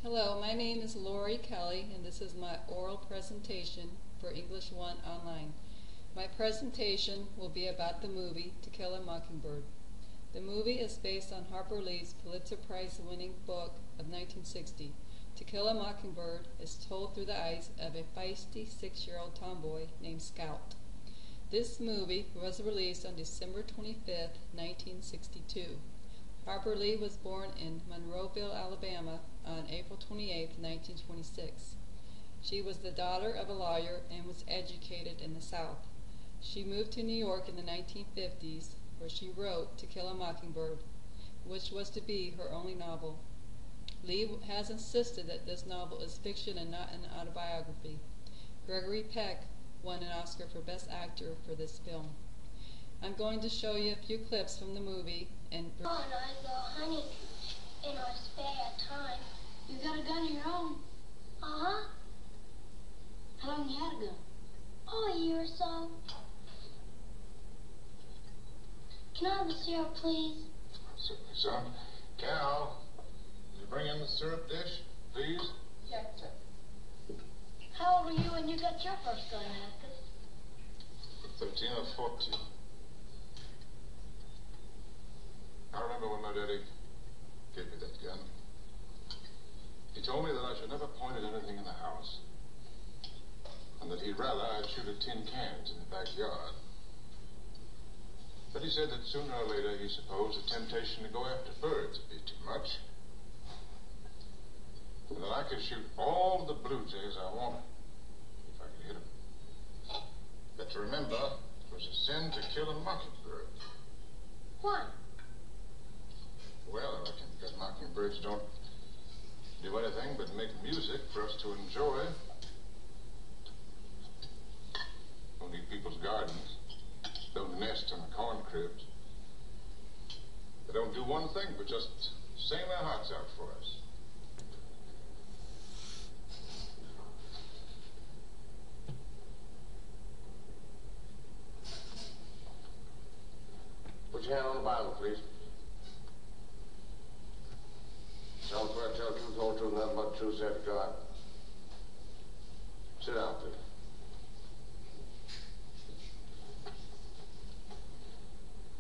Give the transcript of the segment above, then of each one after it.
Hello, my name is Lori Kelly, and this is my oral presentation for English 1 Online. My presentation will be about the movie To Kill a Mockingbird. The movie is based on Harper Lee's Pulitzer Prize-winning book of 1960. To Kill a Mockingbird is told through the eyes of a feisty 6-year-old tomboy named Scout. This movie was released on December 25, 1962. Harper Lee was born in Monroeville, Alabama on April 28, 1926. She was the daughter of a lawyer and was educated in the South. She moved to New York in the 1950s, where she wrote To Kill a Mockingbird, which was to be her only novel. Lee has insisted that this novel is fiction and not an autobiography. Gregory Peck won an Oscar for Best Actor for this film. I'm going to show you a few clips from the movie and I go hunting in our spare time. You got a gun of your own? Uh-huh. How long you had a gun? Oh, a year or so. Can I have the syrup, please? Certainly, son. Cal, will you bring in the syrup dish, please? Yes, sir. How old were you when you got your first gun, Atticus? 13 or 14. I remember when my daddy gave me that gun. He told me that I should never point at anything in the house, and that he'd rather I'd shoot at tin cans in the backyard. But he said that sooner or later he supposed the temptation to go after birds would be too much, and that I could shoot all the blue jays I wanted, if I could hit them. But to remember, it was a sin to kill a mockingbird. Why? Well, I reckon because mockingbirds don't do anything but make music for us to enjoy. Don't eat people's gardens. Don't nest in the corn cribs. They don't do one thing but just sing their hearts out for us. Put your hand on the Bible, please. Tell the truth, tell the truth, whole truth, nothing but the truth, said God. Sit down, please.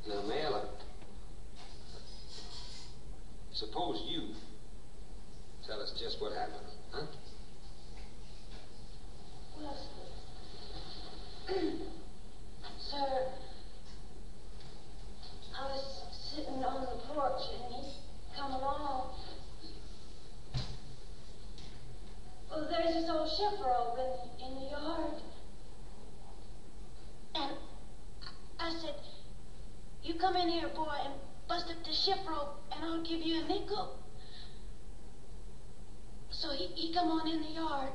Now, Mel, suppose you tell us just what happened, huh? Well, sir, I was sitting on the porch and he come along. Well, there's this old ship rope in the yard. And I said, you come in here, boy, and bust up the ship rope, and I'll give you a nickel. So he come on in the yard,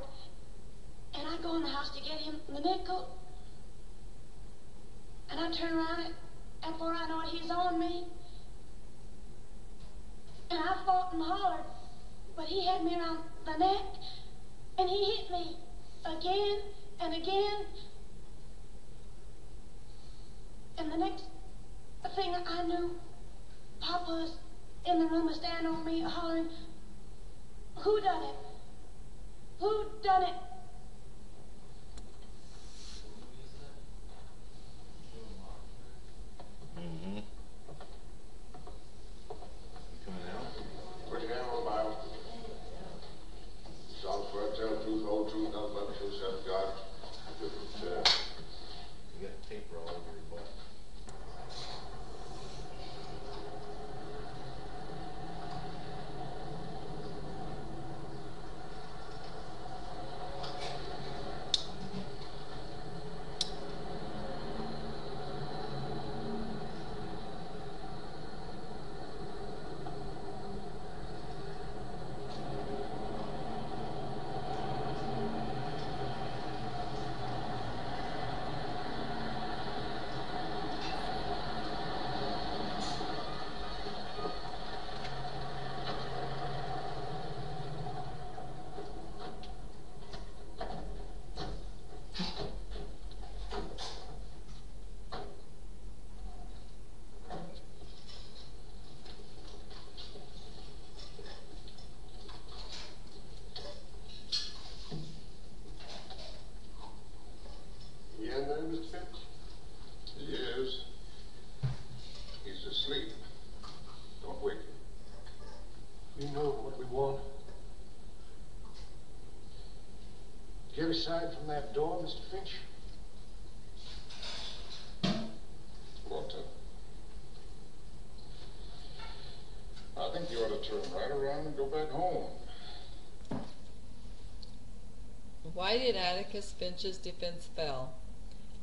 and I go in the house to get him the nickel. And I turn around, and before I know it, he's on me. And I fought and hollered, but he had me around the neck, and he hit me again and again. And the next thing I knew, Papa was in the room standing over me hollering, who done it? Who done it? Mm-hmm. Coming out? Put your hand on the Bible. Psalms 4, tell the truth, whole truth, nothing but the truth, said God. Good. You got tape all over your butt. You know what we want. Get aside from that door, Mr. Finch. What? I think you ought to turn right around and go back home. Why did Atticus Finch's defense fail?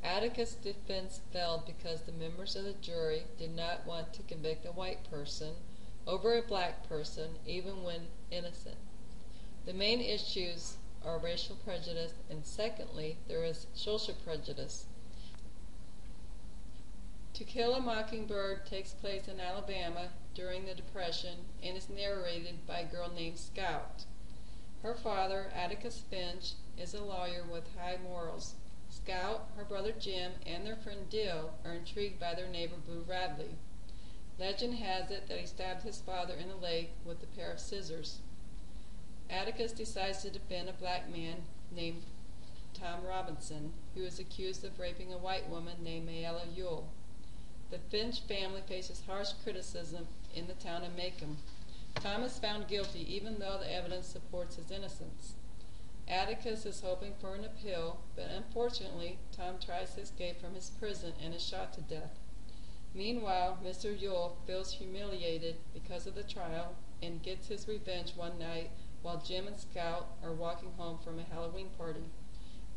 Atticus' defense failed because the members of the jury did not want to convict a white person over a black person, even when innocent. The main issues are racial prejudice, and secondly, there is social prejudice. To Kill a Mockingbird takes place in Alabama during the Depression and is narrated by a girl named Scout. Her father, Atticus Finch, is a lawyer with high morals. Scout, her brother Jim, and their friend Dill are intrigued by their neighbor Boo Radley. Legend has it that he stabbed his father in the leg with a pair of scissors. Atticus decides to defend a black man named Tom Robinson, who is accused of raping a white woman named Mayella Ewell. The Finch family faces harsh criticism in the town of Macomb. Tom is found guilty even though the evidence supports his innocence. Atticus is hoping for an appeal, but unfortunately, Tom tries to escape from his prison and is shot to death. Meanwhile, Mr. Ewell feels humiliated because of the trial and gets his revenge one night while Jim and Scout are walking home from a Halloween party.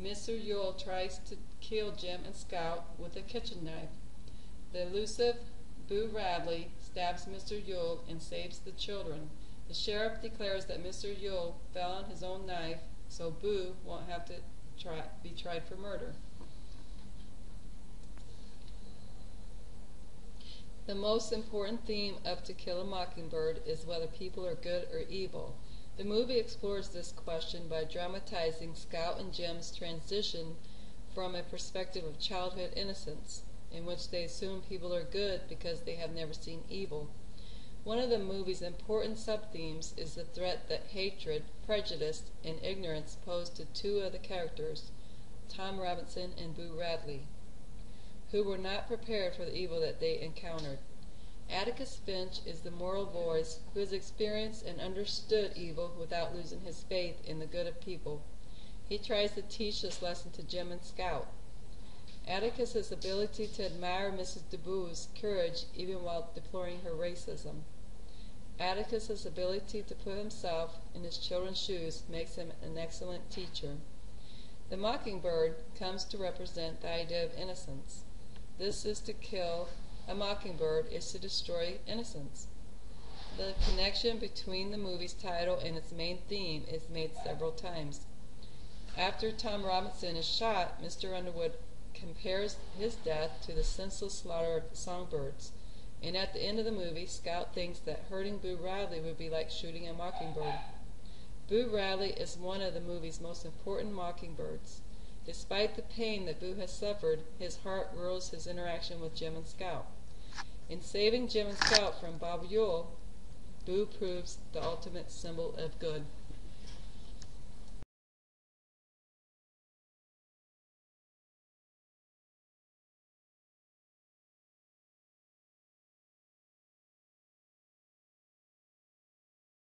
Mr. Ewell tries to kill Jim and Scout with a kitchen knife. The elusive Boo Radley stabs Mr. Ewell and saves the children. The sheriff declares that Mr. Ewell fell on his own knife, so Boo won't have to be tried for murder. The most important theme of To Kill a Mockingbird is whether people are good or evil. The movie explores this question by dramatizing Scout and Jim's transition from a perspective of childhood innocence, in which they assume people are good because they have never seen evil. One of the movie's important sub-themes is the threat that hatred, prejudice, and ignorance pose to two of the characters, Tom Robinson and Boo Radley, who were not prepared for the evil that they encountered. Atticus Finch is the moral voice who has experienced and understood evil without losing his faith in the good of people. He tries to teach this lesson to Jim and Scout. Atticus's ability to admire Mrs. DeBoo's courage even while deploring her racism. Atticus's ability to put himself in his children's shoes makes him an excellent teacher. The mockingbird comes to represent the idea of innocence. This is to kill a mockingbird is to destroy innocence. The connection between the movie's title and its main theme is made several times. After Tom Robinson is shot, Mr. Underwood compares his death to the senseless slaughter of the songbirds. And at the end of the movie, Scout thinks that hurting Boo Radley would be like shooting a mockingbird. Boo Radley is one of the movie's most important mockingbirds. Despite the pain that Boo has suffered, his heart rules his interaction with Jim and Scout. In saving Jim and Scout from Bob Ewell, Boo proves the ultimate symbol of good.